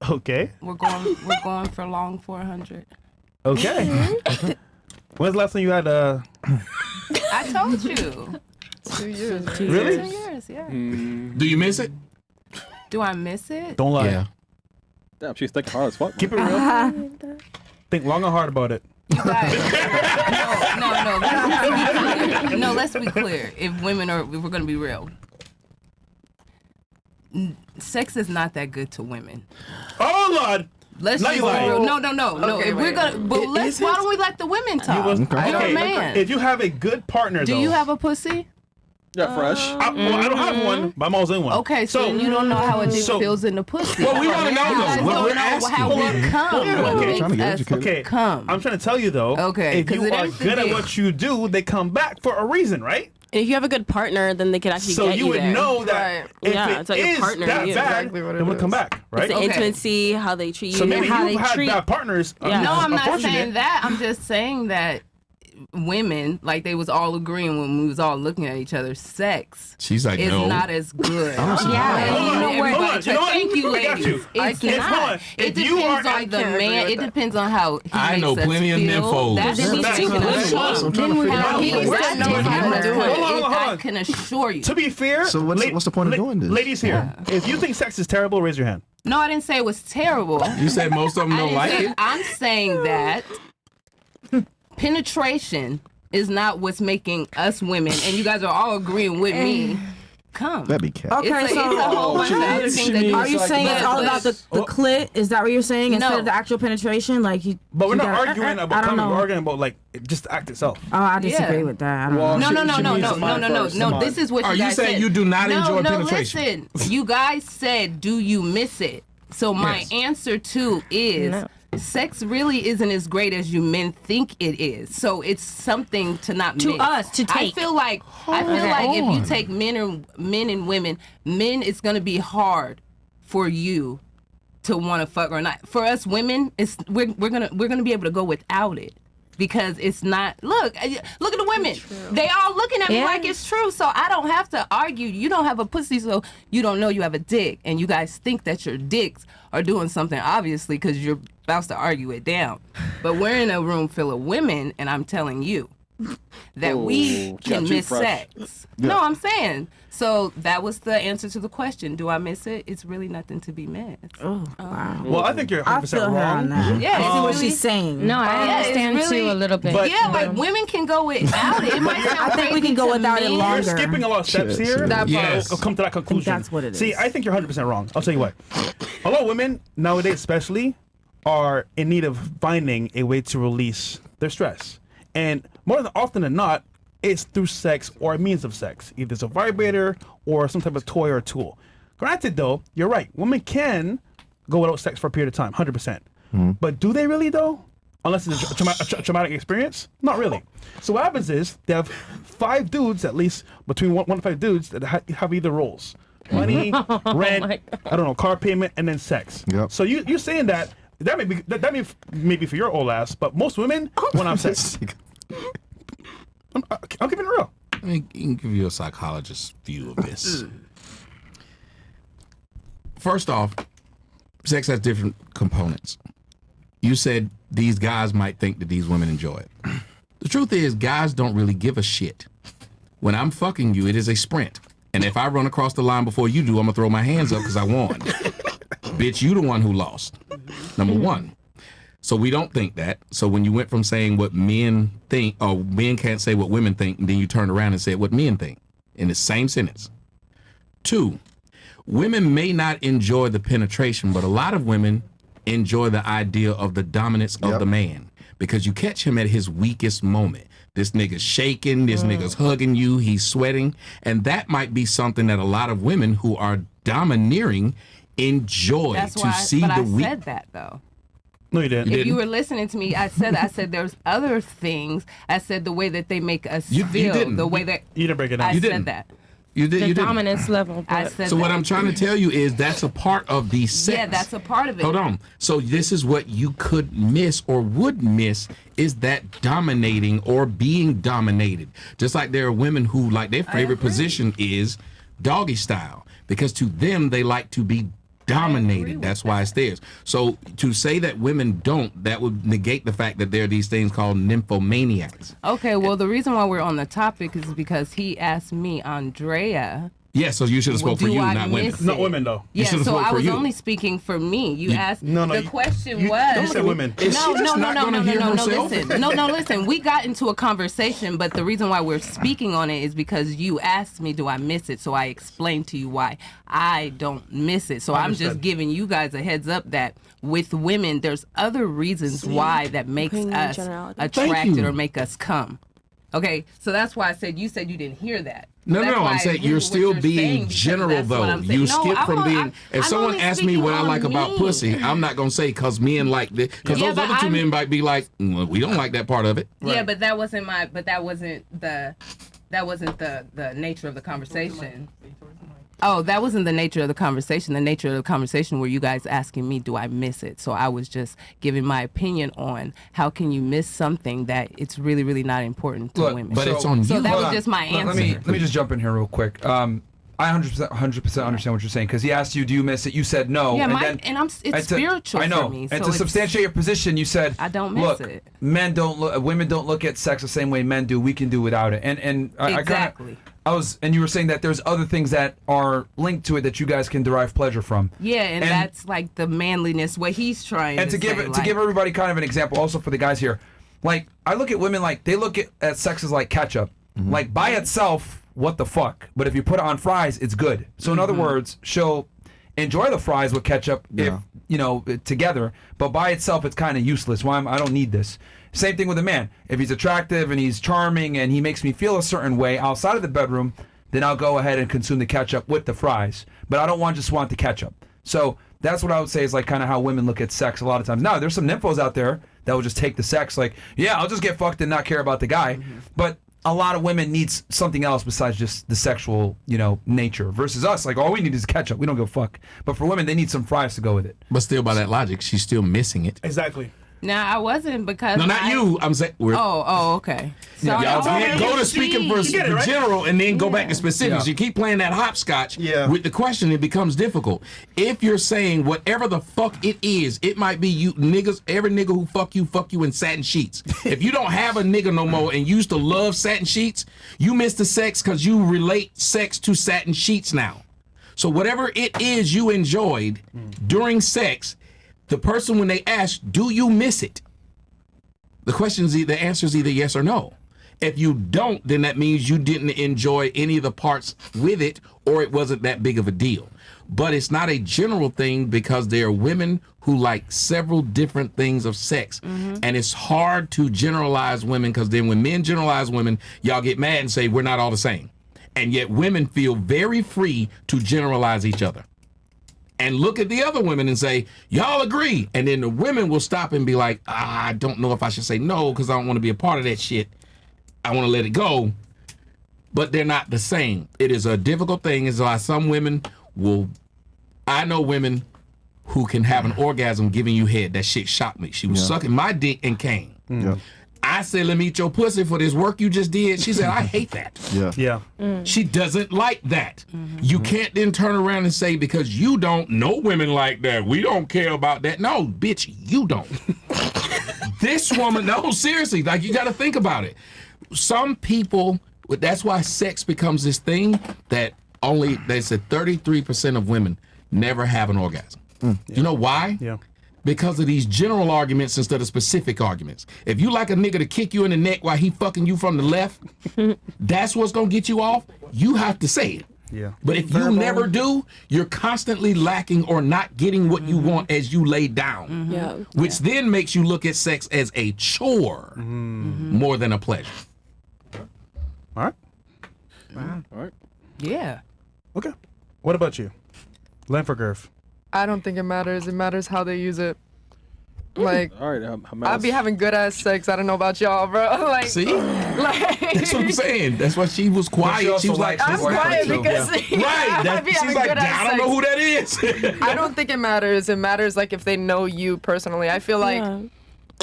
Okay. We're going for long 400. Okay. When's the last time you had I told you. 2 years. Right? Really? 2 years, yeah. Do you miss it? Do I miss it? Don't lie. Yeah. Damn, she's thinking hard as fuck. Keep it real. Think long and hard about it. You guys, no, let's be clear. If we're going to be real, sex is not that good to women. Oh, Lord. Let's Now just you be lying. real. No. Okay, If we're wait. gonna, but let's. Why don't we let the women talk? Okay. You're a man. If you have a good partner, Do though. you have a pussy? Yeah, fresh. I don't have one, but I'm always in one. Okay, so you don't know how a dick so- feels in the pussy. Well, we want to know You guys though. We're don't know asking. how we come. Yeah, What okay. makes Trying to get us educated. Okay. come. I'm trying to tell you, though. Okay, If 'cause you it are ain't the good at dick. what you do, they come back for a reason, right? And if you have a good partner, then they can actually So get you you would there. know that Right. if Yeah, it it's like your is partner, that yeah. bad, Exactly what it they would is. come back, right? It's the Okay. intimacy, how they treat you, So maybe how you've they had treat. bad partners. Yeah. No, I'm not unfortunate. saying that. I'm just saying that women, like they was all agreeing when we was all looking at each other, sex She's like, is no. not as good. Yeah, Hold on, hold on. You know what? Thank you, I got ladies. you. It's If- hold on. not. If It you depends are- on the I can't agree man. with It that. depends on how he I makes know us plenty of feel. nymphos. That's Yeah, what that's he's good. gonna That's show. good. I'm trying to Then figure how out he what is works that and what how doesn't. to do Hold on, it. hold I on. can assure you. To be fair, So what's the point of doing this? Ladies here, if you think sex is terrible, raise your hand. No, I didn't say it was terrible. You said most of them I don't didn't like say- it. I'm saying that penetration is not what's making us women, and you guys are all agreeing with me. Come. That'd be cat. Okay, It's a whole bunch of other things that do. Are you saying it's all about the clit? Is that what you're saying instead No. of the actual penetration? Like you. But we're you not gotta- arguing I about don't coming. know. We're arguing about like just the act itself. Oh, I disagree Yeah. with that. I don't Well, know. No, no, She no, needs no, to no, mind no, no, first. no. Come This on. is what Are you you guys saying said. you do not enjoy no, penetration? Listen, you guys said, do you miss it? So my Yes. answer to is sex really isn't as great as you men think it is. So it's something to not To miss. us, to I take. feel like if you take men and women, it's gonna be hard for you to want to fuck or not. For us women, we're gonna be able to go without it. Because it's not. Look at the women. They all looking at me like it's true. So I don't have to argue. You don't have a pussy, so you don't know you have a dick. And you guys think that your dicks are doing something, obviously, because you're about to argue it down. But we're in a room full of women, and I'm telling you that we can got you miss fresh. sex. No, I'm saying. So that was the answer to the question. Do I miss it? It's really nothing to be missed. Oh, wow. Well, I think you're I 100% feel her on wrong. that. Yeah, I see what it's really- she's saying. No, I Yeah, it's understand really- too a little bit. But- Yeah, like women can go without it. It might sound I think we crazy can go to without it men. You're longer. skipping a lot of steps Shit, here. shit. That Yes. I'll come to that conclusion. that's what it See, is. I think you're 100% wrong. I'll tell you why. A lot of women nowadays, especially, are in need of finding a way to release their stress, and more than often than not, it's through sex or a means of sex, either it's a vibrator or some type of toy or tool. Granted, though, you're right. Women can go without sex for a period of time, 100%. But do they really, though? Unless it's a traumatic experience? Not really. So what happens is they have 5 dudes, at least between 1 to 5 dudes, that have either roles. Money, rent, I don't know, car payment, and then sex. Yep. So you're saying that may be for your old ass, but most women want to have sex. I'm keeping it real. I can give you a psychologist's view of this. First off, sex has different components. You said these guys might think that these women enjoy it. The truth is, guys don't really give a shit. When I'm fucking you, it is a sprint. And if I run across the line before you do, I'm going to throw my hands up because I won. Bitch, you the one who lost. Number one. So we don't think that. So when you went from saying what men think, or men can't say what women think, and then you turned around and said what men think in the same sentence. 2, women may not enjoy the penetration, but a lot of women enjoy the idea of the dominance of the man, because you catch him at his weakest moment. This nigga's shaking, this nigga's hugging you, he's sweating, and that might be something that a lot of women who are domineering enjoy. That's to why. see But the I weak. said that though. No, you didn't. If you were listening to me, I said there's other things. I said the way that they make us You feel, didn't. the way that You didn't break it down. I You said didn't. that. You did. The You didn't. dominance level. I But said So that. what I'm trying to tell you is that's a part of the sex. Yeah, that's a part of it. Hold on. So this is what you could miss or would miss is that dominating or being dominated. Just like there are women who like their favorite position is doggy style, because to them they like to be dominated. That's why it's theirs. So to say that women don't, that would negate the fact that there are these things called nymphomaniacs. Okay, well, the reason why we're on the topic is because he asked me, Andrea. Yeah, so you should have spoke for do you, I not women. miss Not women though. Yeah, should've so spoke I for was you. only speaking for me. You asked. The question you was. said women. Is she just not gonna hear herself? Listen. No, listen. We got into a conversation, but the reason why we're speaking on it is because you asked me, do I miss it? So I explained to you why I don't miss it. So I'm just Understood. giving you guys a heads up that with women, there's other reasons why that makes Putting us generality. attracted you. or make us come. Okay, so that's why I said you didn't hear that. No, That's no, why I'm I saying agree you're with what still you're being saying, because general, that's what though. I'm saying. You No, skip I'm from on- being. I'm If someone only asks me what I speaking like on about me. pussy, I'm not gonna say because men like this. Because Yeah, those but other 2 I'm- men might be like, well, we don't like that part of it. Yeah, but that wasn't the nature of the conversation. Oh, that wasn't the nature of the conversation. The nature of the conversation were you guys asking me, do I miss it? So I was just giving my opinion on how can you miss something that it's really, really not important to Look, women. But it's on So you. that Hold was on. just my answer. Let me just jump in here real quick. I 100% understand what you're saying because he asked you, "Do you miss it?" You said no. Yeah, and it's spiritual I know. for me. And so to it's- substantiate your position, you said, I don't miss look, it. women don't look at sex the same way men do. We can do without it." And Exactly. and you were saying that there's other things that are linked to it that you guys can derive pleasure from. Yeah, and that's like the manliness, what he's trying And to give everybody kind of an example, also for the guys here, like I look at women like they look at sex as like ketchup, like by itself. What the fuck? But if you put it on fries, it's good. So in other words, she'll enjoy the fries with ketchup if together, but by itself it's kind of useless. Why I don't need this. Same thing with a man. If he's attractive and he's charming and he makes me feel a certain way outside of the bedroom, then I'll go ahead and consume the ketchup with the fries. But I don't just want the ketchup. So that's what I would say is like kind of how women look at sex a lot of times. Now there's some nymphos out there that will just take the sex like, yeah, I'll just get fucked and not care about the guy. But a lot of women need something else besides just the sexual, nature. Versus us, like all we need is ketchup. We don't give a fuck. But for women, they need some fries to go with it. But still, by that logic, she's still missing it. Exactly. Now I wasn't because No, not you. I'm saying we're. Oh, okay. Sorry. Y'all okay. go to speaking for You get it, right? general and then go back to specifics. Yeah. You keep playing that hopscotch Yeah. with the question, it becomes difficult. If you're saying whatever the fuck it is, it might be you niggas, every nigga who fuck you in satin sheets. If you don't have a nigga no more and you used to love satin sheets, you miss the sex because you relate sex to satin sheets now. So whatever it is you enjoyed during sex, the person when they ask, do you miss it? The answer is either yes or no. If you don't, then that means you didn't enjoy any of the parts with it, or it wasn't that big of a deal. But it's not a general thing because there are women who like several different things of sex. And it's hard to generalize women because then when men generalize women, y'all get mad and say we're not all the same. And yet women feel very free to generalize each other. And look at the other women and say, y'all agree. And then the women will stop and be like, I don't know if I should say no because I don't want to be a part of that shit. I want to let it go. But they're not the same. It is a difficult thing. It's like some women I know women who can have an orgasm giving you head. That shit shocked me. She was sucking my dick and came. Yeah. I said, let me eat your pussy for this work you just did. She said, I hate that. Yeah. Yeah. She doesn't like that. You can't then turn around and say, because you don't know women like that, we don't care about that. No, bitch, you don't. This woman, no, seriously, like you got to think about it. Some people, that's why sex becomes this thing that they said 33% of women never have an orgasm. You know why? Yeah. Because of these general arguments instead of specific arguments. If you like a nigga to kick you in the neck while he fucking you from the left, that's what's gonna get you off. You have to say it. Yeah. But if you never do, you're constantly lacking or not getting what you want as you lay down. Yeah. Which then makes you look at sex as a chore more than a pleasure. All right. All right. Yeah. Okay. What about you? Lanford. I don't think it matters. It matters how they use it. Like, All right. I'll be having good ass sex. I don't know about y'all, bro. Like, See? like That's what I'm saying. That's why she was quiet. She was like, I'm quiet because right. I be She's having like, good ass I don't know sex. who that is. I don't think it matters. It matters like if they know you personally. I feel like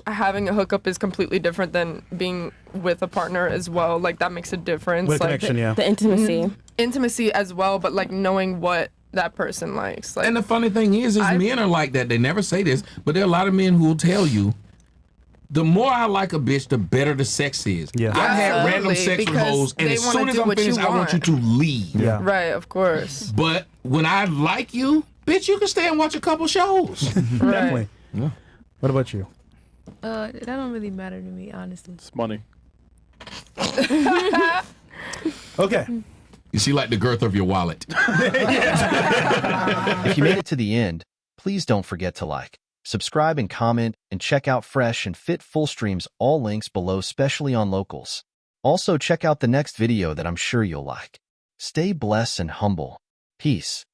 having a hookup is completely different than being with a partner as well. Like that makes a difference. With a like connection, yeah. The intimacy. intimacy as well, but like knowing what that person likes. Like, And the funny thing is men are like that. They never say this, but there are a lot of men who will tell you, the more I like a bitch, the better the sex is. Yeah. I've had random Absolutely, sex with because hoes, and they as wanna soon as do I'm what you finished, I want you want. to leave. Yeah. right, of course. But when I like you, bitch, you can stay and watch a couple shows. Definitely. Yeah. What about you? That don't really matter to me, honestly. It's money. Okay. You see, like the girth of your wallet. If you made it to the end, please don't forget to like, subscribe, and comment, and check out Fresh and Fit full streams, all links below, especially on locals. Also, check out the next video that I'm sure you'll like. Stay blessed and humble. Peace.